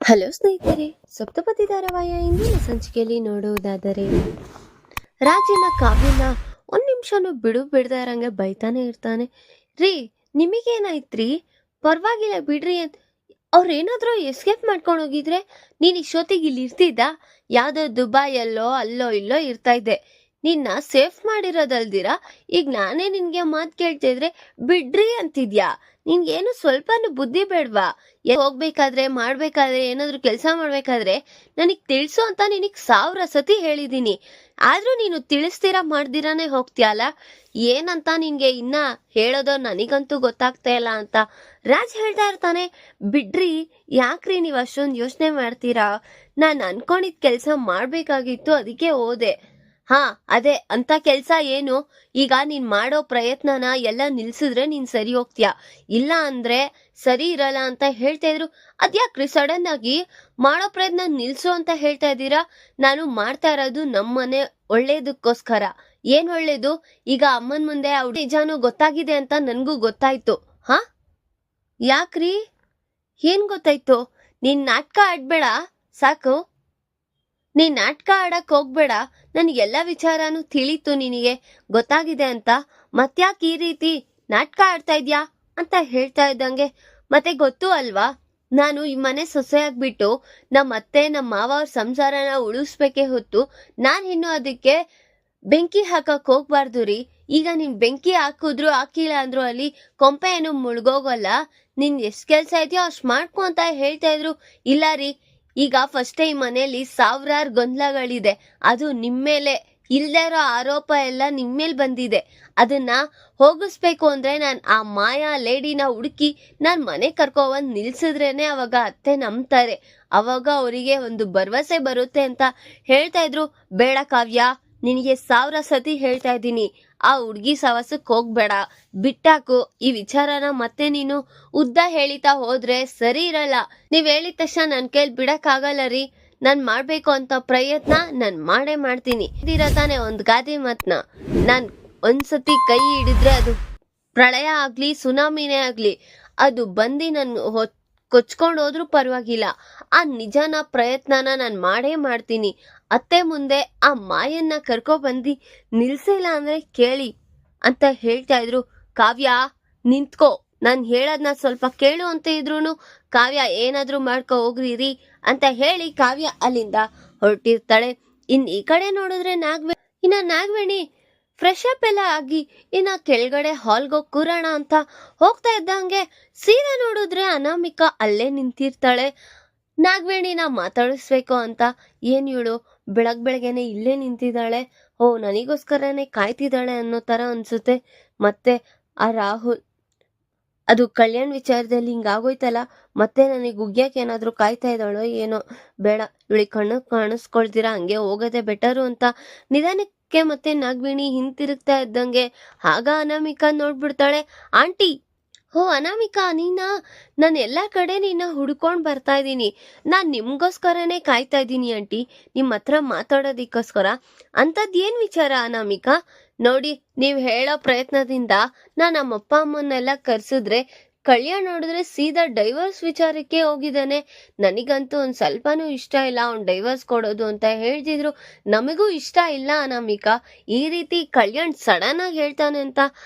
Hello ಸ್ನೇಹಿತರೆ, ಸಪ್ತಪದಿ ಧಾರಾವಾಹಿಯ ಇಂದಿನ ಸಂಚಿಕೆಯಲ್ಲಿ ನೋಡುವುದಾದರೆ ರಾಜಿನ ಕಾವ್ಯನ ಒಂದ್ ನಿಮಿಷನೂ ಬಿಡದೇ ಇರಂಗೆ ಬೈತಾನೆ ಇರ್ತಾನೆ. ರೀ, ನಿಮಗೇನಾಯ್ತ್ರಿ? ಪರವಾಗಿಲ್ಲ ಬಿಡ್ರಿ ಅಂತ ಅವ್ರೇನಾದ್ರೂ ಎಸ್ಕೇಪ್ ಮಾಡ್ಕೊಂಡು ಹೋಗಿದ್ರೆ ನೀನ್ ಇಷ್ಟೊತ್ತಿಗೆ ಇಲ್ಲಿ ಇರ್ತಿದ್ದ? ಯಾವ್ದೋ ದುಬೈಯಲ್ಲೋ ಅಲ್ಲೋ ಇಲ್ಲೋ ಇರ್ತಾ ಇದ್ದೆ. ನಿನ್ನ ಸೇಫ್ ಮಾಡಿರೋದಲ್ದಿರ ಈಗ ನಾನೇ ನಿನ್ಗೆ ಮಾತು ಕೇಳ್ತಾ ಇದ್ರೆ ಬಿಡ್ರಿ ಅಂತಿದ್ಯಾ? ನಿನ್ಗೇನು ಸ್ವಲ್ಪನೂ ಬುದ್ಧಿ ಬೇಡ್ವಾ? ಹೋಗ್ಬೇಕಾದ್ರೆ ಮಾಡ್ಬೇಕಾದ್ರೆ ಏನಾದ್ರು ಕೆಲಸ ಮಾಡ್ಬೇಕಾದ್ರೆ ನನಗ್ ತಿಳಿಸು ಅಂತ ನಿನಗ್ 1000 ಸತಿ ಹೇಳಿದೀನಿ. ಆದ್ರೂ ನೀನು ತಿಳಿಸ್ತೀರಾ ಮಾಡ್ದಿರಾನೆ ಹೋಗ್ತೀಯಲ್ಲ. ಏನಂತ ನಿನ್ಗೆ ಇನ್ನ ಹೇಳೋದೋ ನನಗಂತೂ ಗೊತ್ತಾಗ್ತಾ ಇಲ್ಲ ಅಂತ ರಾಜ್ ಹೇಳ್ತಾ ಇರ್ತಾನೆ. ಬಿಡ್ರಿ, ಯಾಕ್ರಿ ನೀವ್ ಅಷ್ಟೊಂದು ಯೋಚನೆ ಮಾಡ್ತೀರಾ? ನಾನ್ ಅನ್ಕೊಂಡಿದ್ ಕೆಲ್ಸ ಮಾಡ್ಬೇಕಾಗಿತ್ತು, ಅದಕ್ಕೆ ಹೋದೆ. ಹಾ, ಅದೇ ಅಂತ ಕೆಲ್ಸ ಏನು? ಈಗ ನೀನ್ ಮಾಡೋ ಪ್ರಯತ್ನನ ಎಲ್ಲ ನಿಲ್ಸಿದ್ರೆ ನೀನ್ ಸರಿ ಹೋಗ್ತೀಯ, ಇಲ್ಲ ಅಂದ್ರೆ ಸರಿ ಇರಲ್ಲ ಅಂತ ಹೇಳ್ತಾ ಇದ್ರು. ಅದ್ಯಾಕ್ರಿ ಸಡನ್ ಆಗಿ ಮಾಡೋ ಪ್ರಯತ್ನ ನಿಲ್ಸು ಅಂತ ಹೇಳ್ತಾ ಇದ್ದೀರಾ? ನಾನು ಮಾಡ್ತಾ ಇರೋದು ನಮ್ಮನೆ ಒಳ್ಳೇದಕ್ಕೋಸ್ಕರ. ಏನ್ ಒಳ್ಳೇದು? ಈಗ ಅಮ್ಮನ್ ಮುಂದೆ ಅವ್ರ ನಿಜಾನು ಗೊತ್ತಾಗಿದೆ ಅಂತ ನನ್ಗೂ ಗೊತ್ತಾಯ್ತು. ಹಾ, ಯಾಕ್ರಿ? ಏನ್ ಗೊತ್ತಾಯ್ತು? ನೀನ್ ನಾಟಕ ಆಡ್ಬೇಡ ಸಾಕು. ನೀನ್ ನಾಟಕ ಆಡಕ್ ಹೋಗ್ಬೇಡ. ನನ್ಗೆಲ್ಲ ವಿಚಾರನೂ ತಿಳಿತು, ನಿನಗೆ ಗೊತ್ತಾಗಿದೆ ಅಂತ. ಮತ್ಯಾಕ್ ಈ ರೀತಿ ನಾಟಕ ಆಡ್ತಾ ಇದ್ಯಾ ಅಂತ ಹೇಳ್ತಾ ಇದ್ದಂಗೆ, ಮತ್ತೆ ಗೊತ್ತು ಅಲ್ವಾ ನಾನು ಈ ಮನೆ ಸೊಸೆಯಾಗ್ಬಿಟ್ಟು ನಮ್ಮ ಅತ್ತೆ ನಮ್ಮ ಮಾವ ಅವ್ರ ಸಂಸಾರನ ಉಳಿಸ್ಬೇಕೇ ಹೊತ್ತು ನಾನ್ ಇನ್ನು ಅದಕ್ಕೆ ಬೆಂಕಿ ಹಾಕಕ್ ಹೋಗ್ಬಾರ್ದು ರೀ. ಈಗ ನೀನ್ ಬೆಂಕಿ ಹಾಕಿದ್ರು ಹಾಕಿಲ್ಲ ಅಂದ್ರು ಅಲ್ಲಿ ಕೊಂಪೆ ಏನು ಮುಳ್ಗೋಗಲ್ಲ. ನಿನ್ ಎಷ್ಟ್ ಕೆಲ್ಸ ಇದೆಯೋ ಅಷ್ಟ್ ಮಾಡ್ಕೊ ಅಂತ ಹೇಳ್ತಾ ಇದ್ರು. ಇಲ್ಲ ರೀ, ಈಗ ಫಸ್ಟೇ ಈ ಮನೆಯಲ್ಲಿ 1000 ಗೊಂದಲಗಳಿದೆ. ಅದು ನಿಮ್ಮೇಲೆ ಇಲ್ದೇ ಇರೋ ಆರೋಪ ಎಲ್ಲ ನಿಮ್ಮೇಲ್ ಬಂದಿದೆ. ಅದನ್ನ ಹೋಗಿಸ್ಬೇಕು ಅಂದ್ರೆ ನಾನ್ ಆ ಮಾಯಾ ಲೇಡಿನ ಹುಡುಕಿ ನಾನ್ ಮನೆ ಕರ್ಕೊಂಡ್ ನಿಲ್ಸಿದ್ರೇನೆ ಅವಾಗ ಅತ್ತೆ ನಂಬ್ತಾರೆ. ಅವಾಗ ಅವರಿಗೆ ಒಂದು ಭರವಸೆ ಬರುತ್ತೆ ಅಂತ ಹೇಳ್ತಾ ಇದ್ರು. ಬೇಡ ಕಾವ್ಯ, ನಿನಗೆ 1000 ಸತಿ ಹೇಳ್ತಾ ಇದ್ದೀನಿ, ಆ ಹುಡ್ಗಿ ಸವಸಕ್ ಹೋಗ್ಬೇಡ, ಬಿಟ್ಟಾಕು. ಈ ವಿಚಾರನ ಮತ್ತೆ ನೀನು ಉದ್ದ ಹೇಳಿತಾ ಹೋದ್ರೆ ಸರಿ ಇರಲ್ಲ. ನೀವ್ ಹೇಳಿದ ತಕ್ಷಣ ನನ್ ಕೈಲಿ ಬಿಡಕ್ ಆಗಲ್ಲ ರೀ. ನಾನ್ ಮಾಡ್ಬೇಕು ಅಂತ ಪ್ರಯತ್ನ ನಾನ್ ಮಾಡೇ ಮಾಡ್ತೀನಿ. ತಾನೆ ಒಂದ್ ಗಾದೆ ಮಾತ್ನ, ನಾನ್ ಒಂದ್ಸತಿ ಕೈ ಹಿಡಿದ್ರೆ ಅದು ಪ್ರಳಯ ಆಗ್ಲಿ ಸುನಾಮಿನೇ ಆಗ್ಲಿ ಅದು ಬಂದು ನನ್ ಕೊಚ್ಕೊಂಡ್ ಹೋದ್ರು ಪರವಾಗಿಲ್ಲ, ಆ ನಿಜನ ಪ್ರಯತ್ನನ ನಾನ್ ಮಾಡೇ ಮಾಡ್ತೀನಿ. ಅತ್ತೆ ಮುಂದೆ ಆ ಮಾಯನ್ನ ಕರ್ಕೊ ಬಂದಿ ನಿಲ್ಸಿಲ್ಲ ಅಂದ್ರೆ ಕೇಳಿ ಅಂತ ಹೇಳ್ತಾ ಇದ್ರು. ಕಾವ್ಯ ನಿಂತ್ಕೋ, ನಾನ್ ಹೇಳದ್ನ ಸ್ವಲ್ಪ ಕೇಳು ಅಂತ ಇದ್ರೂನು ಕಾವ್ಯ ಏನಾದ್ರೂ ಮಾಡ್ಕೊ ಹೋಗ್ರಿ ಅಂತ ಹೇಳಿ ಕಾವ್ಯ ಅಲ್ಲಿಂದ ಹೊರಟಿರ್ತಾಳೆ. ಈ ಕಡೆ ನೋಡಿದ್ರೆ ನಾಗವೇಣಿ ಫ್ರೆಶ್ ಅಪ್ ಎಲ್ಲ ಆಗಿ ಇನ್ನ ಕೆಳಗಡೆ ಹಾಲ್ಗೋಗಿ ಕೂರೋಣ ಅಂತ ಹೋಗ್ತಾ ಇದ್ದಂಗೆ ಸೀದಾ ನೋಡಿದ್ರೆ ಅನಾಮಿಕಾ ಅಲ್ಲೇ ನಿಂತಿರ್ತಾಳೆ. ನಾಗವೇಣಿನ ಮಾತಾಡಿಸ್ಬೇಕು ಅಂತ ಏನ್ ಇವಳು ಬೆಳಗ್ಗೆನೆ ಇಲ್ಲೇ ನಿಂತಿದ್ದಾಳೆ, ಓ ನನಗೋಸ್ಕರನೇ ಕಾಯ್ತಿದ್ದಾಳೆ ಅನ್ನೋ ತರ ಅನ್ಸುತ್ತೆ. ಮತ್ತೆ ಆ ರಾಹುಲ್ ಅದು ಕಲ್ಯಾಣ್ ವಿಚಾರದಲ್ಲಿ ಹಿಂಗಾಗೋಯ್ತಲ್ಲ, ಮತ್ತೆ ನನಗೆ ಉಗ್ಯಕ್ಕೆ ಏನಾದ್ರು ಕಾಯ್ತಾ ಇದ್ದಾಳೋ ಏನೋ. ಬೇಡ, ಇವಳಿಗೆ ಕಣ್ಣು ಕಾಣಿಸ್ಕೊಳ್ತೀರಾ ಹಂಗೆ ಹೋಗೋದೇ ಬೆಟರು ಅಂತ ನಿಧಾನಕ್ಕೆ ಮತ್ತೆ ನಾಗವೇಣಿ ಹಿಂತಿರುಗ್ತಾ ಇದ್ದಂಗೆ ಆಗ ಅನಾಮಿಕಾ ನೋಡ್ಬಿಡ್ತಾಳೆ. ಆಂಟಿ, ಓ ಅನಾಮಿಕಾ ನೀನಾ? ನಾನು ಎಲ್ಲಾ ಕಡೆ ನಿನ್ನ ಹುಡ್ಕೊಂಡ್ ಬರ್ತಾ ಇದ್ದೀನಿ. ನಾನ್ ನಿಮ್ಗೋಸ್ಕರನೇ ಕಾಯ್ತಾ ಇದ್ದೀನಿ ಆಂಟಿ, ನಿಮ್ ಹತ್ರ ಮಾತಾಡೋದಿಕ್ಕೋಸ್ಕರ. ಅಂತದ್ ಏನ್ ವಿಚಾರ ಅನಾಮಿಕಾ? ನೋಡಿ, ನೀವ್ ಹೇಳೋ ಪ್ರಯತ್ನದಿಂದ ನಾನ್ ನಮ್ಮ ಅಪ್ಪ ಅಮ್ಮನ್ನೆಲ್ಲ ಕರ್ಸಿದ್ರೆ ಕಲ್ಯಾಣ್ ನೋಡಿದ್ರೆ ಸೀದಾ ಡೈವರ್ಸ್ ವಿಚಾರಕ್ಕೆ ಹೋಗಿದ್ದಾನೆ. ನನಗಂತೂ ಒಂದ್ ಸ್ವಲ್ಪನೂ ಇಷ್ಟ ಇಲ್ಲ ಅವ್ನ್ ಡೈವರ್ಸ್ ಕೊಡೋದು ಅಂತ ಹೇಳ್ತಿದ್ರು. ನಮಗೂ ಇಷ್ಟ ಇಲ್ಲ ಅನಾಮಿಕಾ. ಈ ರೀತಿ ಕಲ್ಯಾಣ್ ಸಡನ್ ಆಗಿ ಹೇಳ್ತಾನೆ ಅಂತ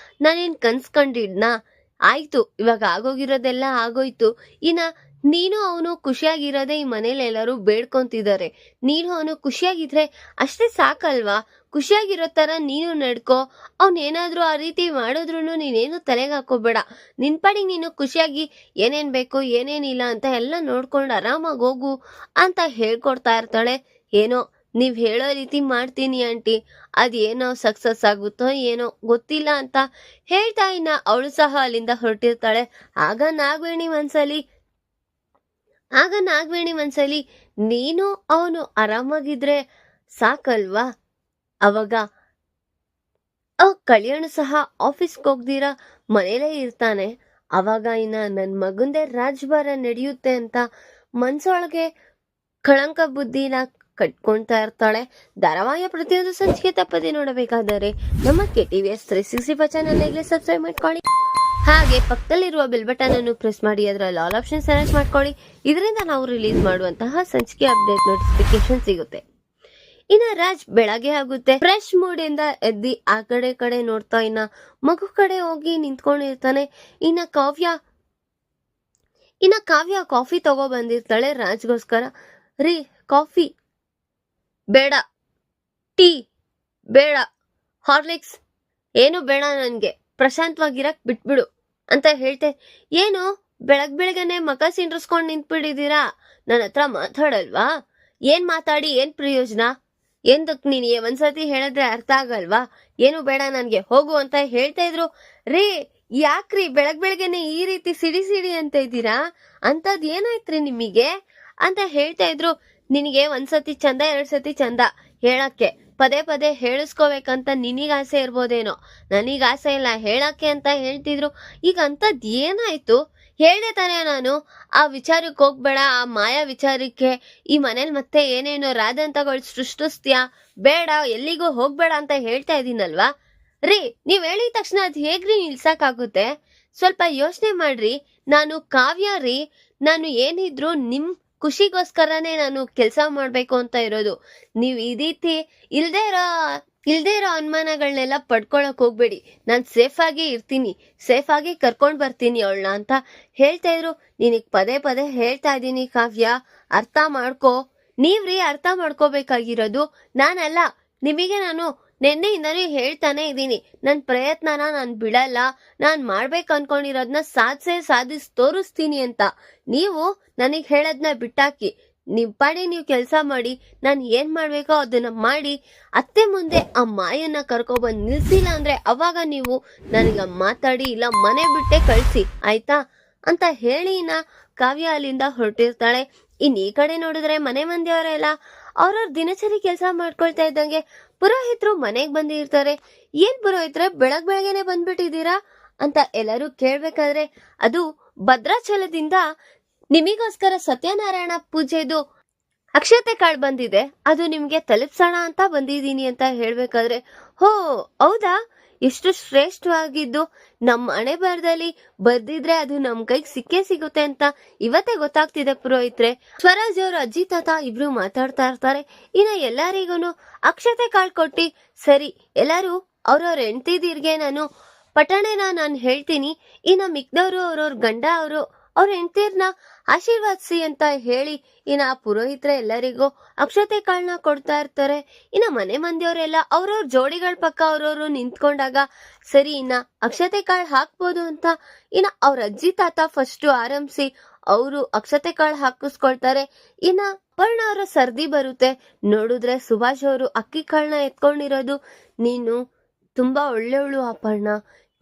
ನಾನೇನ್ ಕನ್ಸ್ಕೊಂಡಿದ್ನಾ? ಆಯ್ತು, ಇವಾಗ ಆಗೋಗಿರೋದೆಲ್ಲ ಆಗೋಯ್ತು. ಇನ್ನ ನೀನು ಅವನು ಖುಷಿಯಾಗಿರೋದೇ ಈ ಮನೇಲಿ ಎಲ್ಲರೂ ಬೇಡ್ಕೊಂತಿದ್ದಾರೆ. ನೀನು ಅವನು ಖುಷಿಯಾಗಿದ್ರೆ ಅಷ್ಟೇ ಸಾಕಲ್ವಾ? ಖುಷಿಯಾಗಿರೋ ತರ ನೀನು ನಡ್ಕೋ. ಅವನೇನಾದ್ರೂ ಆ ರೀತಿ ಮಾಡಿದ್ರು ನೀನೇನು ತಲೆಗೆ ಹಾಕೋಬೇಡ. ನಿನ್ ಪಾಡಿಗೆ ನೀನು ಖುಷಿಯಾಗಿ ಏನೇನ್ ಬೇಕು ಏನೇನಿಲ್ಲ ಅಂತ ಎಲ್ಲ ನೋಡ್ಕೊಂಡು ಆರಾಮಾಗಿ ಹೋಗು ಅಂತ ಹೇಳ್ಕೊಡ್ತಾ ಇರ್ತಾಳೆ. ಏನೋ ನೀವ್ ಹೇಳೋ ರೀತಿ ಮಾಡ್ತೀನಿ ಆಂಟಿ, ಅದೇನೋ ಸಕ್ಸಸ್ ಆಗುತ್ತೋ ಏನೋ ಗೊತ್ತಿಲ್ಲ ಅಂತ ಹೇಳ್ತಾ ಇನ್ನ ಅವಳು ಸಹ ಅಲ್ಲಿಂದ ಹೊರಟಿರ್ತಾಳೆ. ಆಗ ನಾಗವೇಣಿ ಮನ್ಸಲ್ಲಿ ನೀನು ಅವನು ಆರಾಮಾಗಿದ್ರೆ ಸಾಕಲ್ವಾ? ಅವಾಗ ಕಲ್ಯಾಣ ಸಹ ಆಫೀಸ್ಗೆ ಹೋಗ್ದಿರಾ ಮನೇಲೇ ಇರ್ತಾನೆ. ಅವಾಗ ಇನ್ನ ನನ್ ಮಗಂದೇ ರಾಜ್ಭಾರ ನಡೆಯುತ್ತೆ ಅಂತ ಮನ್ಸೊಳಗೆ ಕಳಂಕ ಬುದ್ಧಿನ ಕಟ್ಕೊಳ್ತಾ ಇರ್ತಾಳೆ. ಧಾರಾವಾಹಿಯ ಪ್ರತಿಯೊಂದು ಸಂಚಿಕೆ ತಪ್ಪದೆ ನೋಡಬೇಕಾದರೆ ನಮ್ಮ KTVS 365 ಚಾನೆಲ್ ಸಬ್ಸ್ಕ್ರೈಬ್ ಮಾಡ್ಕೊಳ್ಳಿ. ಹಾಗೆ ಪಕ್ಕದಲ್ಲಿರುವ ಬೆಲ್ ಬಟನ್ ಅನ್ನು ಪ್ರೆಸ್ ಮಾಡಿ ಅದರಲ್ಲಿ ಆಲ್ ಆಪ್ಷನ್ ಸೆಲೆಕ್ಟ್ ಮಾಡ್ಕೊಳ್ಳಿ. ಇದರಿಂದ ನಾವು ರಿಲೀಸ್ ಮಾಡುವಂತಹ ಸಂಚಿಕೆ ಅಪ್ಡೇಟ್ ನೋಟಿಫಿಕೇಶನ್ ಸಿಗುತ್ತೆ. ಇನ್ನ ರಾಜ್ ಬೆಳಗ್ಗೆ ಆಗುತ್ತೆ, ಫ್ರೆಶ್ ಮೂಡ್ ಇಂದ ಎದ್ದಿ ಆ ಕಡೆ ನೋಡ್ತಾ ಇನ್ನ ಮಗು ಕಡೆ ಹೋಗಿ ನಿಂತ್ಕೊಂಡಿರ್ತಾನೆ. ಇನ್ನ ಕಾವ್ಯ ಕಾಫಿ ತಗೋ ಬಂದಿರ್ತಾಳೆ ರಾಜ್ಗೋಸ್ಕರ. ರೀ ಕಾಫಿ ಬೇಡ, ಟೀ ಬೇಡ, ಹಾರ್ಲಿಕ್ಸ್ ಏನು ಬೇಡ, ನನ್ಗೆ ಪ್ರಶಾಂತವಾಗಿರಕ್ ಬಿಟ್ಬಿಡು ಅಂತ ಹೇಳ್ತೆ. ಏನು ಬೆಳಗ್ಗೆನೆ ಮಕ ಸಿಂಡ್ರಿಸ್ಕೊಂಡ್ ನಿಂತ್ಬಿಟ್ಟಿದ್ದೀರಾ? ನನ್ನ ಹತ್ರ ಮಾತಾಡಲ್ವಾ? ಏನ್ ಮಾತಾಡಿ ಏನ್ ಪ್ರಯೋಜನ? ಎಂದಕ್ ನೀನ್ ಒಂದ್ಸತಿ ಹೇಳಿದ್ರೆ ಅರ್ಥ ಆಗಲ್ವಾ? ಏನು ಬೇಡ ನನ್ಗೆ, ಹೋಗು ಅಂತ ಹೇಳ್ತಾ ಇದ್ರು. ರೀ ಯಾಕ್ರಿ ಬೆಳಗ್ಗೆನೆ ಈ ರೀತಿ ಸಿಡಿ ಅಂತ ಇದ್ದೀರಾ? ಅಂತದ್ ಏನಾಯ್ತ್ರಿ ನಿಮಗೆ ಅಂತ ಹೇಳ್ತಾ ಇದ್ರು. ನಿನಗೆ ಒಂದ್ಸತಿ ಚಂದ 2 ಸತಿ ಚಂದ ಹೇಳಕ್ಕೆ, ಪದೇ ಹೇಳಿಸ್ಕೋಬೇಕಂತ ನಿನಗ್ ಆಸೆ ಇರ್ಬೋದೇನೋ, ನನಗ್ ಆಸೆ ಇಲ್ಲ ಹೇಳಕ್ಕೆ ಅಂತ ಹೇಳ್ತಿದ್ರು. ಈಗ ಅಂತದ್ ಏನಾಯ್ತು? ಹೇಳ್ದೆ ತಾನೇ ನಾನು ಆ ವಿಚಾರಕ್ಕೆ ಹೋಗ್ಬೇಡ, ಆ ಮಾಯಾ ವಿಚಾರಕ್ಕೆ. ಈ ಮನೇಲಿ ಮತ್ತೆ ಏನೇನೋ ರಾದಂತಗಳು ಸೃಷ್ಟಿಸ್ತೀಯಾ, ಬೇಡ ಎಲ್ಲಿಗೂ ಹೋಗ್ಬೇಡ ಅಂತ ಹೇಳ್ತಾ ಇದೀನಲ್ವಾ? ರೀ ನೀವ್ ಹೇಳಿದ ತಕ್ಷಣ ಅದ್ ಹೇಗ್ರಿ ನಿಲ್ಸಕ್ಕಾಗುತ್ತೆ? ಸ್ವಲ್ಪ ಯೋಚನೆ ಮಾಡ್ರಿ. ನಾನು ಕಾವ್ಯ ರೀ, ನಾನು ಏನಿದ್ರು ನಿಮ್ ಖುಷಿಗೋಸ್ಕರನೇ ನಾನು ಕೆಲಸ ಮಾಡ್ಬೇಕು ಅಂತ ಇರೋದು. ನೀವ್ ಈ ರೀತಿ ಇಲ್ದೇ ಇರೋ ಅನುಮಾನಗಳನ್ನೆಲ್ಲ ಪಡ್ಕೊಳಕ್ ಹೋಗ್ಬೇಡಿ. ನಾನ್ ಸೇಫ್ ಆಗಿ ಇರ್ತೀನಿ, ಸೇಫ್ ಆಗಿ ಕರ್ಕೊಂಡ್ ಬರ್ತೀನಿ ಅವಳನ್ನ ಅಂತ ಹೇಳ್ತಾ ಇದ್ರು. ನಿನಗ್ ಪದೇ ಹೇಳ್ತಾ ಇದ್ದೀನಿ ಕಾವ್ಯ, ಅರ್ಥ ಮಾಡ್ಕೋ. ನೀವ್ರಿ ಅರ್ಥ ಮಾಡ್ಕೋಬೇಕಾಗಿರೋದು, ನಾನಲ್ಲ. ನಿಮಗೆ ನಾನು ನಿನ್ನೆಯಿಂದನೂ ಹೇಳ್ತಾನೆ ಇದ್ದೀನಿ, ನನ್ ಪ್ರಯತ್ನನ ನಾನ್ ಬಿಡಲ್ಲ, ನಾನ್ ಮಾಡ್ಬೇಕು ಅನ್ಕೊಂಡಿರೋದ್ನ ಸಾಧಿಸಿ ತೋರಿಸ್ತೀನಿ ಅಂತ. ನೀವು ನನಗ್ ಹೇಳದ್ನ ಬಿಟ್ಟಾಕಿ, ನಿಮ್ ಪಾಡಿ ನೀವು ಕೆಲಸ ಮಾಡಿ, ನಾನ್ ಏನ್ ಮಾಡ್ಬೇಕೋ ಅದನ್ನ ಮಾಡಿ. ಅತ್ತೆ ಮುಂದೆ ಆ ಮಾಯನ್ನ ಕರ್ಕೊಬಂದ್ ನಿಲ್ಸಿಲ್ಲ ಅಂದ್ರೆ ಅವಾಗ ನೀವು ನನಗ ಮಾತಾಡಿ, ಇಲ್ಲ ಮನೆ ಬಿಟ್ಟೆ ಕಳ್ಸಿ, ಆಯ್ತಾ ಅಂತ ಹೇಳಿ ಕಾವ್ಯ ಅಲ್ಲಿಂದ ಹೊರಟಿರ್ತಾಳೆ. ಇನ್ ಈ ಕಡೆ ನೋಡಿದ್ರೆ ಮನೆ ಮಂದಿಯವರೆಲ್ಲ ಅವ್ರವ್ರ ದಿನಚರಿ ಕೆಲಸ ಮಾಡ್ಕೊಳ್ತಾ ಇದ್ದಂಗೆ ಪುರೋಹಿತರು ಮನೆಗ್ ಬಂದಿರ್ತಾರೆ. ಏನ್ ಪುರೋಹಿತ್ರೆ ಬೆಳಗ್ಗೆನೆ ಬಂದ್ಬಿಟ್ಟಿದ್ದೀರಾ ಅಂತ ಎಲ್ಲರೂ ಕೇಳ್ಬೇಕಾದ್ರೆ, ಅದು ಭದ್ರಾಚಲದಿಂದ ನಿಮಗೋಸ್ಕರ ಸತ್ಯನಾರಾಯಣ ಪೂಜೆದು ಅಕ್ಷತೆ ಕಾಳು ಬಂದಿದೆ, ಅದು ನಿಮ್ಗೆ ತಲುಪ್ಸೋಣ ಅಂತ ಬಂದಿದ್ದೀನಿ ಅಂತ ಹೇಳ್ಬೇಕಾದ್ರೆ, ಹೋ ಹೌದಾ, ಎಷ್ಟು ಶ್ರೇಷ್ಠವಾಗಿದ್ದು, ನಮ್ಮ ಹಣೆ ಬರದಲ್ಲಿ ಬರ್ದಿದ್ರೆ ಅದು ನಮ್ ಕೈಗೆ ಸಿಗುತ್ತೆ ಅಂತ ಇವತ್ತೇ ಗೊತ್ತಾಗ್ತಿದೆ ಪುರೋಹಿತ್ರೆ. ಸ್ವರಾಜ್ ಅವ್ರ ಅಜ್ಜಿ ತಾತ ಇಬ್ರು ಮಾತಾಡ್ತಾ ಇರ್ತಾರೆ. ಇನ್ನ ಎಲ್ಲರಿಗೂ ಅಕ್ಷತೆ ಕಾಳು ಕೊಟ್ಟಿ, ಸರಿ ಎಲ್ಲಾರು ಅವ್ರವ್ರ ಹೆಂಡ್ತಿದಿರ್ಗೆ ನಾನು ಪಠಣೆನ ನಾನು ಹೇಳ್ತೀನಿ, ಇನ್ನ ಮಿಕ್ದವ್ರು ಅವ್ರವ್ರ ಗಂಡ ಅವ್ರ ಹೆಂಡ್ತಿರ್ನ ಆಶೀರ್ವಾದಿಸಿ ಅಂತ ಹೇಳಿ ಇನ್ನ ಪುರೋಹಿತ್ರ ಎಲ್ಲರಿಗೂ ಅಕ್ಷತೆ ಕಾಳನ್ನ ಕೊಡ್ತಾ ಇರ್ತಾರೆ. ಇನ್ನ ಮನೆ ಮಂದಿಯವರೆಲ್ಲ ಅವ್ರವ್ರ ಜೋಡಿಗಳ ಪಕ್ಕ ಅವ್ರವ್ರು ನಿಂತ್ಕೊಂಡಾಗ, ಸರಿ ಇನ್ನ ಅಕ್ಷತೆ ಕಾಳು ಹಾಕ್ಬೋದು ಅಂತ ಇನ್ನ ಅವ್ರ ಅಜ್ಜಿ ತಾತ ಫಸ್ಟ್ ಆರಂಭಿಸಿ ಅವರು ಅಕ್ಷತೆ ಕಾಳು ಹಾಕಿಸ್ಕೊಳ್ತಾರೆ. ಇನ್ನ ಅಪರ್ಣ ಅವರ ಸರ್ದಿ ಬರುತ್ತೆ. ನೋಡಿದ್ರೆ ಸುಭಾಷ್ ಅವರು ಅಕ್ಕಿ ಕಾಳನ್ನ ಎತ್ಕೊಂಡಿರೋದು, ನೀನು ತುಂಬಾ ಒಳ್ಳೆಯವಳು ಅಪರ್ಣ,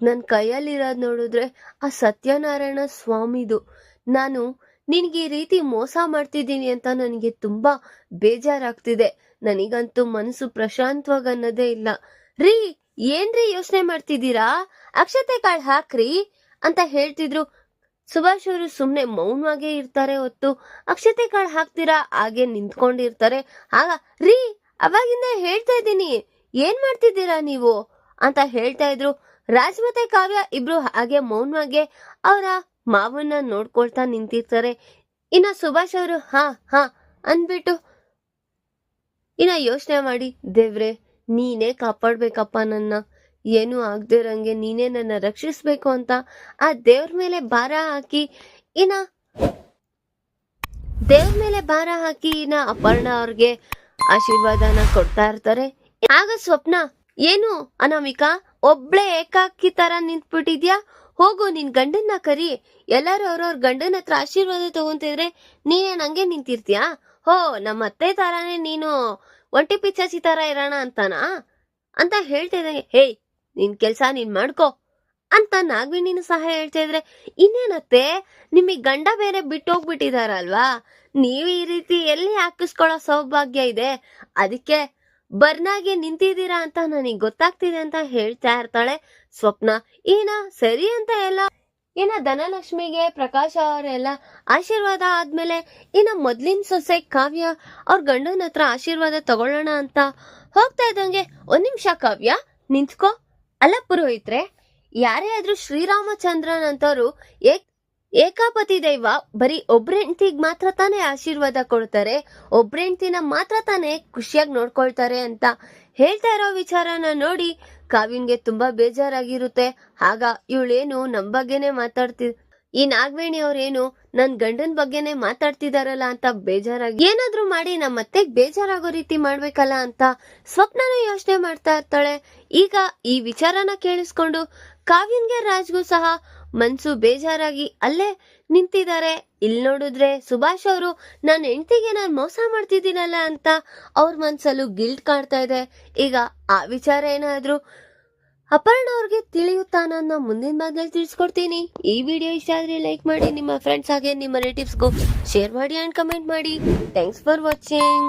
ನನ್ ಕೈಯಲ್ಲಿರೋದ್ ನೋಡಿದ್ರೆ ಆ ಸತ್ಯನಾರಾಯಣ ಸ್ವಾಮಿದು. ನಾನು ನಿನ್ಗೆ ಈ ರೀತಿ ಮೋಸ ಮಾಡ್ತಿದ್ದೀನಿ ಅಂತ ನನಗೆ ತುಂಬಾ ಬೇಜಾರಾಗ್ತಿದೆ. ನನಗಂತೂ ಮನಸ್ಸು ಪ್ರಶಾಂತವಾಗಿ ಅನ್ನೋದೇ ಇಲ್ಲ. ರೀ ಏನ್ರಿ ಯೋಚನೆ ಮಾಡ್ತಿದ್ದೀರಾ? ಅಕ್ಷತೆ ಕಾಳು ಹಾಕ್ರಿ ಅಂತ ಹೇಳ್ತಿದ್ರು. ಸುಭಾಷ್ ಅವರು ಸುಮ್ನೆ ಮೌನವಾಗೇ ಇರ್ತಾರೆ ಹೊತ್ತು ಅಕ್ಷತೆ ಕಾಳು ಹಾಕ್ತೀರಾ ಹಾಗೆ ನಿಂತ್ಕೊಂಡಿರ್ತಾರೆ. ಆಗ ರೀ ಅವಾಗಿಂದ ಹೇಳ್ತಾ ಇದ್ದೀನಿ, ಏನ್ ಮಾಡ್ತಿದ್ದೀರಾ ನೀವು ಅಂತ ಹೇಳ್ತಾ ಇದ್ರು. ರಾಜ್ ಮತ್ತೆ ಕಾವ್ಯ ಇಬ್ರು ಹಾಗೆ ಮೌನವಾಗಿ ಅವರ ಮಾವನ್ನ ನೋಡ್ಕೊಳ್ತಾ ನಿಂತಿರ್ತಾರೆ. ಇನ್ನ ಸುಭಾಷ್ ಅವರು ಹಾ ಅಂದ್ಬಿಟ್ಟು ಇನ್ನ ಯೋಚನೆ ಮಾಡಿ, ದೇವ್ರೆ ನೀನೇ ಕಾಪಾಡ್ಬೇಕಪ್ಪ ನನ್ನ, ಏನು ಆಗದಿರಂಗೆ ನೀನೇ ನನ್ನ ರಕ್ಷಿಸ್ಬೇಕು ಅಂತ ಆ ದೇವ್ರ ಮೇಲೆ ಭಾರ ಹಾಕಿ ಇನ್ನ ಅಪರ್ಣ ಅವ್ರಿಗೆ ಆಶೀರ್ವಾದನ ಕೊಡ್ತಾ ಇರ್ತಾರೆ. ಆಗ ಸ್ವಪ್ನ, ಏನು ಅನಾಮಿಕಾ ಒಬ್ಳೆ ಏಕಾಕಿ ತರ ನಿಂತ್ಬಿಟ್ಟಿದ್ಯಾ? ಹೋಗು ನಿನ್ ಗಂಡನ್ನ ಕರಿ, ಎಲ್ಲಾರು ಅವ್ರವ್ರ ಗಂಡನ ಹತ್ರ ಆಶೀರ್ವಾದ ತಗೊಂತಿದ್ರೆ ನೀನೇನ್ ಹಂಗೆ ನಿಂತಿರ್ತೀಯಾ? ಹೋ ನಮ್ಮ ಅತ್ತೆ ತರಾನೇ ನೀನು ಒಂಟಿ ಪಿಚಾಚಿ ತರ ಇರೋಣ ಅಂತಾನಾ ಅಂತ ಹೇಳ್ತಾ ಇದ್ದಂಗೆ, ಹೇಯ್ ನಿನ್ ಕೆಲ್ಸ ನೀನ್ ಮಾಡ್ಕೋ ಅಂತ ನಾಗವೇಣಿನೂ ಸಹ ಹೇಳ್ತಾ ಇದ್ರೆ, ಇನ್ನೇನತ್ತೆ ನಿಮಗ್ ಗಂಡ ಬೇರೆ ಬಿಟ್ಟು ಹೋಗ್ಬಿಟ್ಟಿದಾರಲ್ವಾ, ನೀವು ಈ ರೀತಿ ಎಲ್ಲಿ ಹಾಕಿಸ್ಕೊಳ್ಳೋ ಸೌಭಾಗ್ಯ ಇದೆ, ಅದಕ್ಕೆ ಬರ್ನಾಗೆ ನಿಂತಿದ್ದೀರಾ ಅಂತ ನನಗ್ ಗೊತ್ತಾಗ್ತಿದೆ ಅಂತ ಹೇಳ್ತಾ ಇರ್ತಾಳೆ ಸ್ವಪ್ನ. ಸರಿ ಅಂತ ಎಲ್ಲ ಧನಲಕ್ಷ್ಮಿಗೆ ಪ್ರಕಾಶ ಅವರೆಲ್ಲ ಆಶೀರ್ವಾದ ಆದ್ಮೇಲೆ ಮೊದ್ಲಿನ ಸೊಸೆ ಕಾವ್ಯ ಅವ್ರ ಗಂಡನ ಹತ್ರ ಆಶೀರ್ವಾದ ತಗೊಳ್ಳೋಣ ಅಂತ ಹೋಗ್ತಾ ಇದ್ದಂಗೆ, ಒಂದ್ ನಿಮಿಷ ಕಾವ್ಯ ನಿಂತ್ಕೋ. ಅಲ್ಲ ಪುರೋಹಿತ್ರೆ, ಯಾರೇ ಆದ್ರೂ ಶ್ರೀರಾಮಚಂದ್ರನ್ ಅಂತವ್ರು ಏಕಾಪತಿ ದೈವ ಬರೀ ಒಬ್ರ ಹೆಂಡತಿಗ್ ಮಾತ್ರ ತಾನೇ ಆಶೀರ್ವಾದ ಕೊಡ್ತಾರೆ, ಒಬ್ರ ಹೆಂಡತಿನ ಮಾತ್ರ ತಾನೇ ಖುಷಿಯಾಗಿ ನೋಡ್ಕೊಳ್ತಾರೆ ಅಂತ ಹೇಳ್ತಾ ಇರೋ ವಿಚಾರನ ನೋಡಿ ಕಾವ್ಯನ್ಗೆ ತುಂಬಾ ಬೇಜಾರಾಗಿರುತ್ತೆ. ಆಗ ಇವಳೇನು ನಮ್ ಬಗ್ಗೆನೆ ಈ ನಾಗವೇಣಿ ಅವ್ರೇನು ನನ್ ಗಂಡನ್ ಬಗ್ಗೆನೆ ಮಾತಾಡ್ತಿದಾರಲ್ಲ ಅಂತ ಬೇಜಾರಾಗಿ ಏನಾದ್ರೂ ಮಾಡಿ ನಮ್ಮ ಅತ್ತೆಗ್ ಬೇಜಾರಾಗೋ ರೀತಿ ಮಾಡ್ಬೇಕಲ್ಲ ಅಂತ ಸ್ವಪ್ನನ ಯೋಚನೆ ಮಾಡ್ತಾ ಇರ್ತಾಳೆ. ಈಗ ಈ ವಿಚಾರನ ಕೇಳಿಸ್ಕೊಂಡು ಕಾವ್ಯನ್ಗೆ ರಾಜ್ಗೂ ಸಹ ಮನ್ಸು ಬೇಜಾರಾಗಿ ಅಲ್ಲೇ ನಿಂತಿದ್ದಾರೆ. ಇಲ್ಲಿ ನೋಡಿದ್ರೆ ಸುಭಾಷ್ ಅವರು ನನ್ನ ಹೆಂಡತಿಗೆ ನಾನು ಮೋಸ ಮಾಡ್ತಿದ್ದೀನಲ್ಲ ಅಂತ ಅವ್ರ ಮನ್ಸಲ್ಲೂ ಗಿಲ್ಟ್ ಕಾಡ್ತಾ ಇದೆ. ಈಗ ಆ ವಿಚಾರ ಏನಾದ್ರೂ ಅಪರ್ಣ ಅವ್ರಿಗೆ ತಿಳಿಯುತ್ತಾನ ಮುಂದಿನ ಭಾಗದಲ್ಲಿ ತಿಳಿಸ್ಕೊಡ್ತೀನಿ. ಈ ವಿಡಿಯೋ ಇಷ್ಟ ಆದ್ರೆ ಲೈಕ್ ಮಾಡಿ, ನಿಮ್ಮ ಫ್ರೆಂಡ್ಸ್ ಹಾಗೆ ನಿಮ್ಮ ರಿಲೇಟಿವ್ಸ್ಗೂ ಶೇರ್ ಮಾಡಿ ಅಂಡ್ ಕಮೆಂಟ್ ಮಾಡಿ. Thanks for watching.